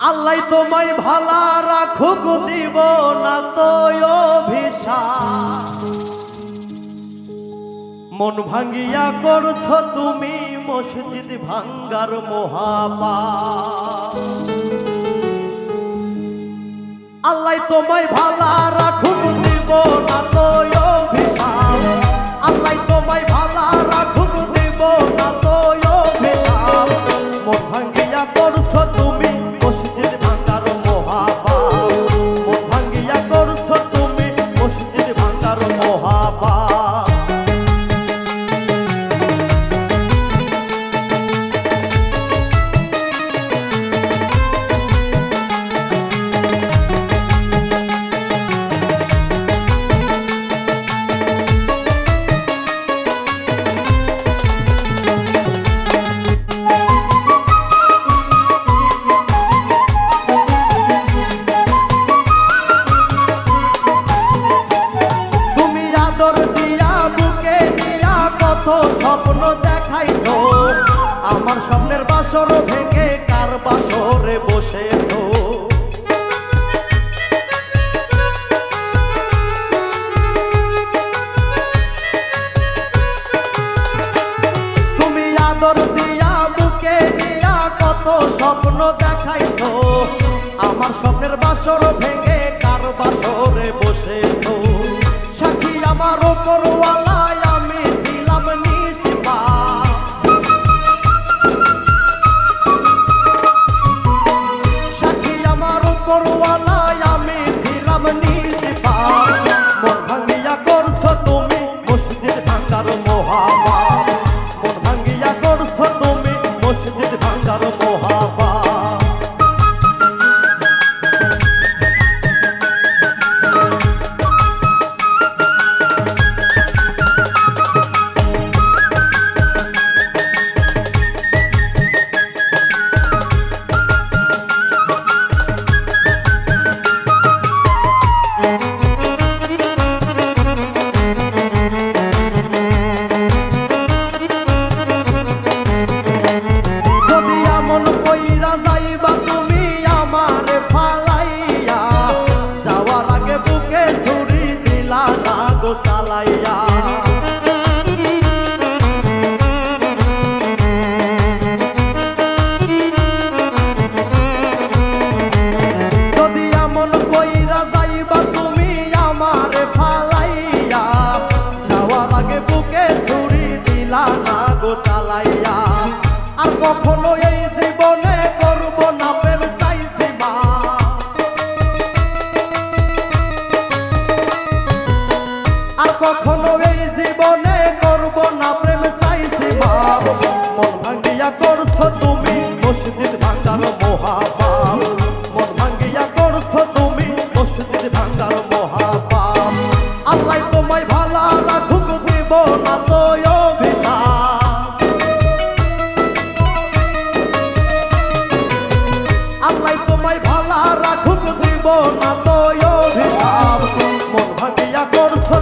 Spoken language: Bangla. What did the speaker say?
আল্লাহ তোমায় ভালা রাখুক দিব না তো অভিশাপ। মন ভাঙ্গিয়া করছো তুমি মসজিদ ভাঙ্গার মহাপাপ। আল্লাহ তোমায় ভালা রাখুক দিব না তো অভিশাপ। আল্লাহ তোমায় ভালা রাখুক দিব না তো অভিশাপ। মন ভাঙ্গিয়া করছো তুমি মসজিদ ভাঙ্গার মহাপাপ। মন ভাঙ্গিয়া করছো তুমি মসজিদ ভাঙ্গার মহাপাপ। স্বপ্ন দেখাইছো আমার স্বপ্নের বাসর ভেঙে কার বাসরে বসেছো। তুমি আদর দিয়া বুকে নিয়া কত স্বপ্ন দেখাইছো আমার স্বপ্নের বাসর ভেঙে কার বাসরে বসেছো। সাক্ষী আমার উপরওয়ালা চালাইয়া যদি এমন কইরা যাইবা তুমি আমারে ফালাইয়া যাওয়ার আগে বুকে ছুরি দিলা না গো চালাইয়া। আর কখনো এই জীবনে করব না প্রেম চাইছি মা। আর কখনো এই জীবনে করব না প্রেম চাইছি বাপ। মন ভাঙ্গিয়া করছো তুমি মসজিদ ভাঙ্গার মহাপাপ। মন ভাঙ্গিয়া করছো তুমি মসজিদ ভাঙ্গার মহাপাপ। আল্লাহ তোমায় ভালা রাখুক দিব না তো অভিশাপ। আল্লাহ তোমায় ভালা রাখুক দিব না তো অভিশাপ। মন ভাঙ্গিয়া করছো